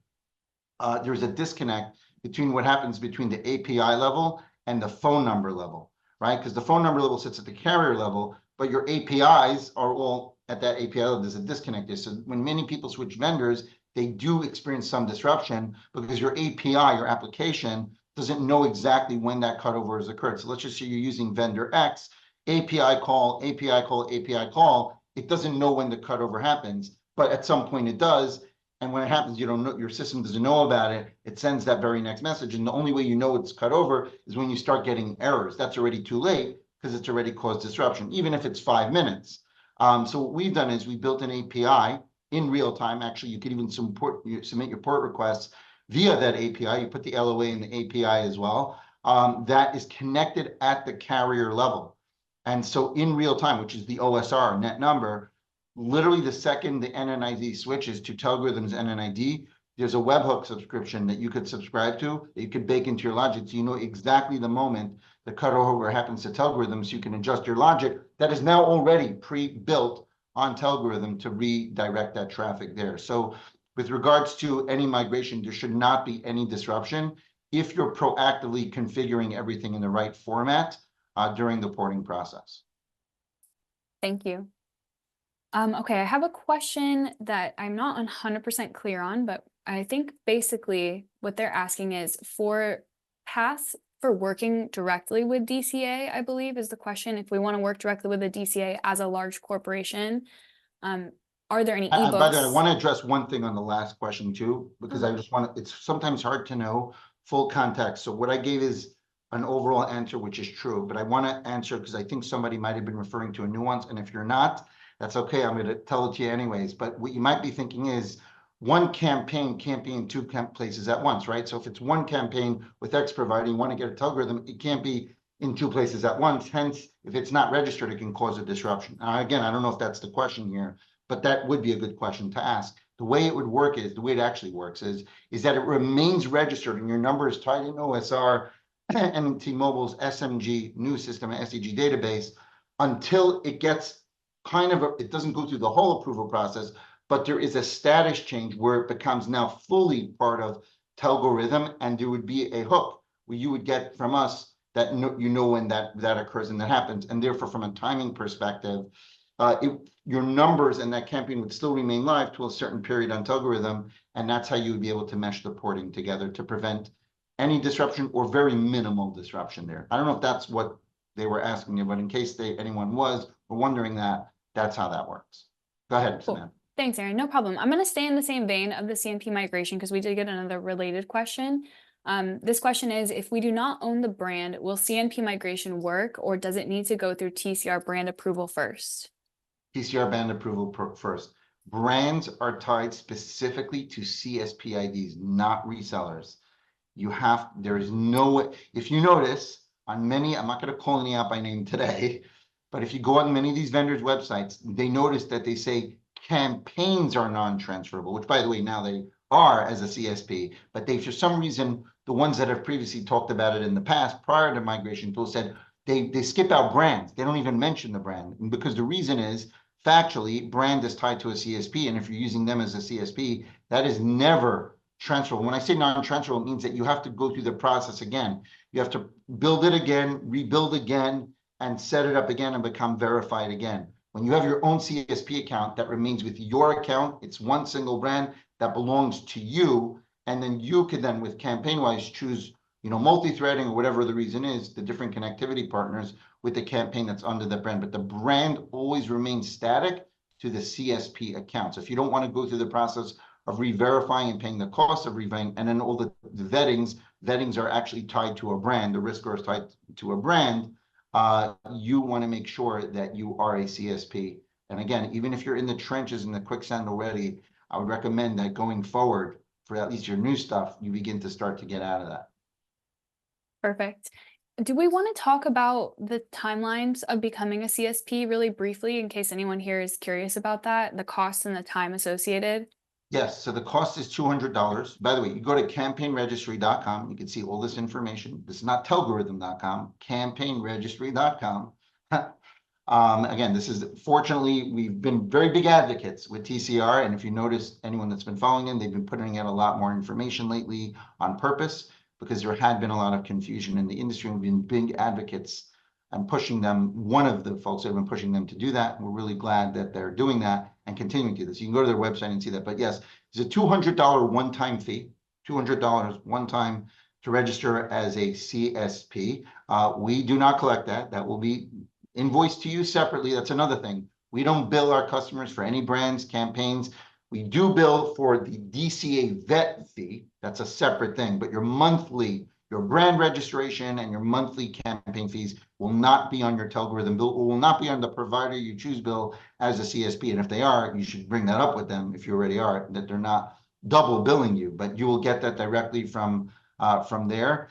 there's a disconnect between what happens between the API level and the phone number level, right? Because the phone number level sits at the carrier level, but your APIs are all at that API level. There's a disconnect there. So when many people switch vendors, they do experience some disruption because your API, your application, doesn't know exactly when that cutover has occurred. So let's just say you're using vendor X, API call, API call, API call. It doesn't know when the cutover happens, but at some point it does. And when it happens, you don't know, your system doesn't know about it. It sends that very next message. And the only way you know it's cut over is when you start getting errors. That's already too late because it's already caused disruption, even if it's 5 minutes. So what we've done is we built an API in real time. Actually, you could even submit your port requests via that API. You put the LOA in the API as well. That is connected at the carrier level. And so in real time, which is the OSR, net number, literally the second the NNID switches to Telgorithm's NNID, there's a webhook subscription that you could subscribe to, that you could bake into your logic so you know exactly the moment the cutover happens to Telgorithm, so you can adjust your logic that is now already pre-built on Telgorithm to redirect that traffic there. So with regards to any migration, there should not be any disruption if you're proactively configuring everything in the right format during the porting process. Thank you. Okay, I have a question that I'm not 100% clear on, but I think basically what they're asking is for paths for working directly with DCA, I believe is the question. If we want to work directly with a DCA as a large corporation, are there any ebooks? By the way, I want to address one thing on the last question too, because I just want to, it's sometimes hard to know full context. So what I gave is an overall answer, which is true, but I want to answer because I think somebody might have been referring to a nuance. And if you're not, that's okay. I'm going to tell it to you anyways. But what you might be thinking is one campaign can't be in two places at once, right? So if it's one campaign with X provider, you want to get a Telgorithm, it can't be in two places at once. Hence, if it's not registered, it can cause a disruption. Again, I don't know if that's the question here, but that would be a good question to ask. The way it would work is, the way it actually works is that it remains registered and your number is tied in OSR and T-Mobile's SMG news system, SEG database, until it gets it doesn't go through the whole approval process, but there is a status change where it becomes now fully part of Telgo Rhythm, and there would be a hook where you would get from us that when that occurs and that happens, and therefore from a timing perspective, your numbers and that campaign would still remain live to a certain period on Telgo Rhythm, and that's how you would be able to mesh the porting together to prevent any disruption or very minimal disruption there. I don't know if that's what they were asking you, but in case anyone was wondering that, that's how that works. Go ahead, Cool. Samantha. Thanks, Aaron. No problem. I'm going to stay in the same vein of the CNP migration because we did get another related question. This question is, if we do not own the brand, will CNP migration work, or does it need to go through TCR brand approval first? TCR brand approval first. Brands are tied specifically to CSP IDs, not resellers. There is no way, if you notice on many, I'm not going to call any out by name today, but if you go on many of these vendors' websites, they notice that they say campaigns are non-transferable, which by the way, now they are as a CSP, but they, for some reason, the ones that have previously talked about it in the past, prior to migration tools, said they skip out brands. They don't even mention the brand. And because the reason is, factually, brand is tied to a CSP, and if you're using them as a CSP, that is never transferable. When I say non-transferable, it means that you have to go through the process again. You have to build it again, rebuild again, and set it up again and become verified again. When you have your own CSP account that remains with your account, it's one single brand that belongs to you, and then you can then, with campaign-wise, choose, multi-threading or whatever the reason is, the different connectivity partners with the campaign that's under the brand. But the brand always remains static to the CSP account. So if you don't want to go through the process of re-verifying and paying the cost of re-verifying, and then all the vettings are actually tied to a brand, the risk score is tied to a brand, you want to make sure that you are a CSP. And again, even if you're in the trenches in the quicksand already, I would recommend that going forward, for at least your new stuff, you begin to start to get out of that. Perfect. Do we want to talk about the timelines of becoming a CSP really briefly, in case anyone here is curious about that, the cost and the time associated? Yes, so the cost is $200. By the way, you go to campaignregistry.com. You can see all this information. This is not telgorithm.com, campaignregistry.com. Again, this is, fortunately, we've been very big advocates with TCR. And if you notice, anyone that's been following them, they've been putting out a lot more information lately on purpose, because there had been a lot of confusion in the industry, and we've been big advocates and pushing them. One of the folks that have been pushing them to do that. And we're really glad that they're doing that and continuing to do this. You can go to their website and see that. But yes, it's a $200 one-time fee, $200 one time to register as a CSP. We do not collect that. That will be invoiced to you separately. That's another thing. We don't bill our customers for any brands, campaigns. We do bill for the DCA vet fee. That's a separate thing. But your brand registration and your monthly campaign fees will not be on your Telgorithm bill, or will not be on the provider you choose bill as a CSP. And if they are, you should bring that up with them, if you already are, that they're not double billing you, but you will get that directly from there.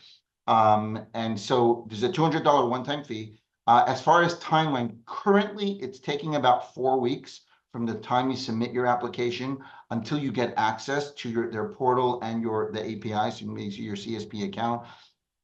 And so there's a $200 one-time fee. As far as timeline, currently it's taking about 4 weeks from the time you submit your application until you get access to their portal and the API, so your CSP account.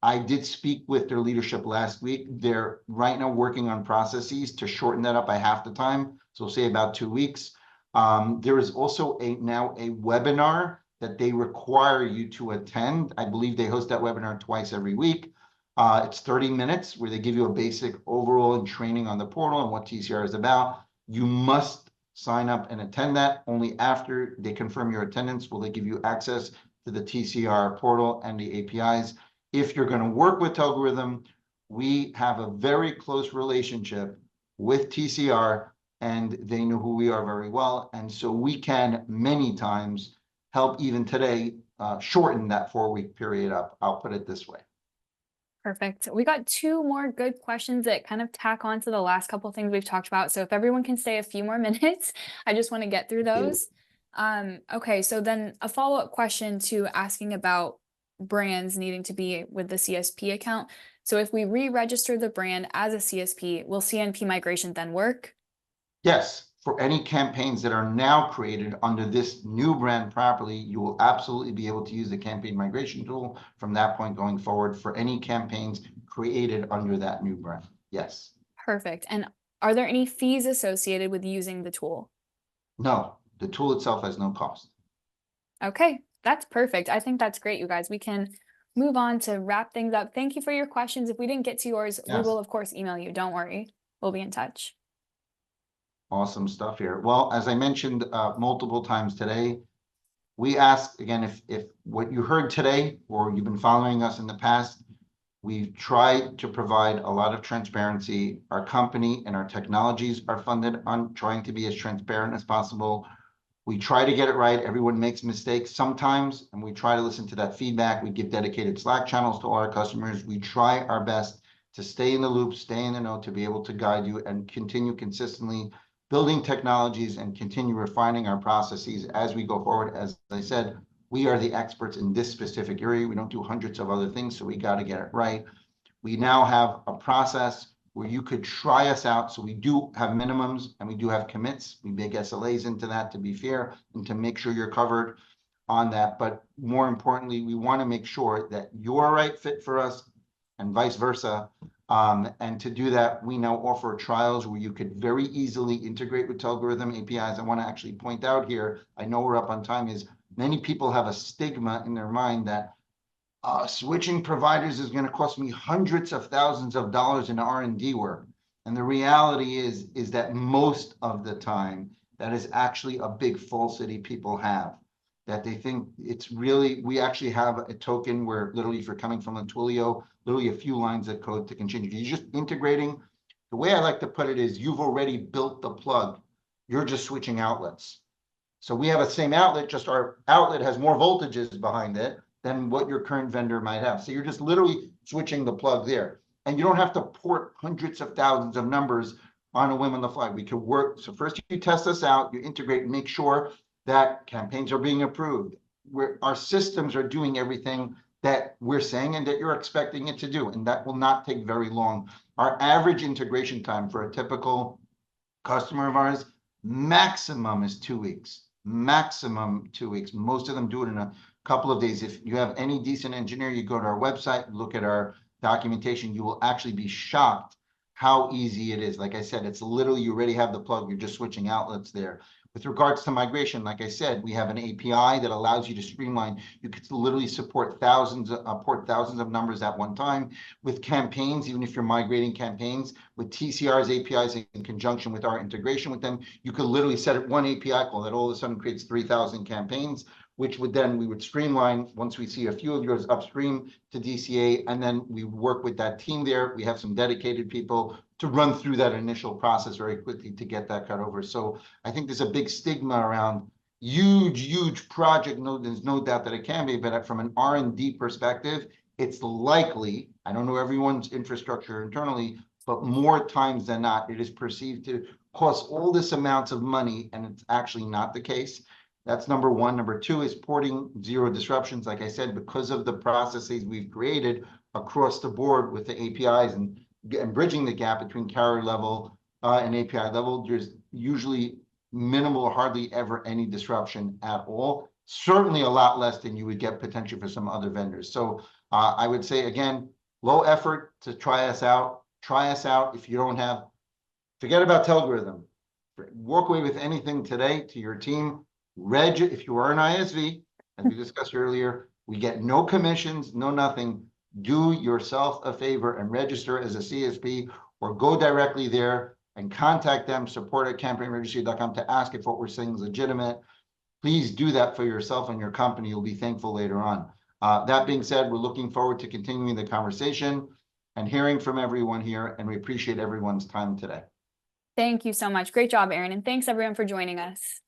I did speak with their leadership last week. They're right now working on processes to shorten that up by half the time, so say about 2 weeks. There is also now a webinar that they require you to attend. I believe they host that webinar twice every week. It's 30 minutes where they give you a basic overall training on the portal and what TCR is about. You must sign up and attend that. Only after they confirm your attendance will they give you access to the TCR portal and the APIs. If you're going to work with Telgorithm, we have a very close relationship with TCR, and they know who we are very well. And so we can many times help, even today, shorten that 4-week period up. I'll put it this way. Perfect. We got 2 more good questions that kind of tack on to the last couple things we've talked about. So if everyone can stay a few more minutes, I just want to get through those. Okay, so then a follow-up question to asking about brands needing to be with the CSP account. So if we re-register the brand as a CSP, will CNP migration then work? Yes, for any campaigns that are now created under this new brand properly, you will absolutely be able to use the campaign migration tool from that point going forward for any campaigns created under that new brand. Yes. Perfect. And are there any fees associated with using the tool? No, the tool itself has no cost. Okay, that's perfect. I think that's great, you guys. We can move on to wrap things up. Thank you for your questions. If we didn't get to yours, we Yes. will, of course, email you. Don't worry. We'll be in touch. Awesome stuff here. Well, as I mentioned multiple times today, we ask again, if what you heard today or you've been following us in the past, we've tried to provide a lot of transparency. Our company and our technologies are funded on trying to be as transparent as possible. We try to get it right. Everyone makes mistakes sometimes, and we try to listen to that feedback. We give dedicated Slack channels to all our customers. We try our best to stay in the loop, stay in the know, to be able to guide you and continue consistently building technologies and continue refining our processes as we go forward. As I said, we are the experts in this specific area. We don't do hundreds of other things, so we got to get it right. We now have a process where you could try us out. So we do have minimums and we do have commits. We make SLAs into that to be fair and to make sure you're covered on that. But more importantly, we want to make sure that you're a right fit for us and vice versa. And to do that, we now offer trials where you could very easily integrate with Telgorithm APIs. I want to actually point out here, I know we're up on time, is many people have a stigma in their mind that switching providers is going to cost me hundreds of thousands of dollars in R&D work. And the reality is that most of the time, that is actually a big falsity people have, that they think it's really, we actually have a token where literally if you're coming from a Twilio, literally a few lines of code to continue. You're just integrating. The way I like to put it is you've already built the plug. You're just switching outlets. So we have a same outlet, just our outlet has more voltages behind it than what your current vendor might have. So you're just literally switching the plug there. And you don't have to port hundreds of thousands of numbers on a whim on the fly. We could work. So first you test us out, you integrate and make sure that campaigns are being approved, where our systems are doing everything that we're saying and that you're expecting it to do. And that will not take very long. Our average integration time for a typical customer of ours, maximum is 2 weeks. Maximum 2 weeks. Most of them do it in a couple of days. If you have any decent engineer, you go to our website, look at our documentation, you will actually be shocked how easy it is. Like I said, it's literally, you already have the plug, you're just switching outlets there. With regards to migration, like I said, we have an API that allows you to streamline. You could literally support thousands of numbers at one time. With campaigns, even if you're migrating campaigns, with TCR's APIs in conjunction with our integration with them, you could literally set it one API call that all of a sudden creates 3,000 campaigns, which would then, we would streamline once we see a few of yours upstream to DCA, and then we work with that team there. We have some dedicated people to run through that initial process very quickly to get that cut over. So I think there's a big stigma around huge project. No, there's no doubt that it can be, but from an R&D perspective, it's likely, I don't know everyone's infrastructure internally, but more times than not, it is perceived to cost all this amounts of money, and it's actually not the case. That's number one. Number two is porting zero disruptions. Like I said, because of the processes we've created across the board with the APIs and bridging the gap between carrier level and API level, there's usually minimal or hardly ever any disruption at all. Certainly a lot less than you would get potentially for some other vendors. So I would say, again, low effort to try us out. Try us out. If you don't have, forget about Telgorithm. Walk away with anything today to your team. If you are an ISV, as we discussed earlier, we get no commissions, no nothing. Do yourself a favor and register as a CSP, or go directly there and contact them, support@campaignregistry.com, to ask if what we're saying is legitimate. Please do that for yourself and your company. You'll be thankful later on. That being said, we're looking forward to continuing the conversation and hearing from everyone here, and we appreciate everyone's time today. Thank you so much. Great job, Aaron. And thanks everyone for joining us.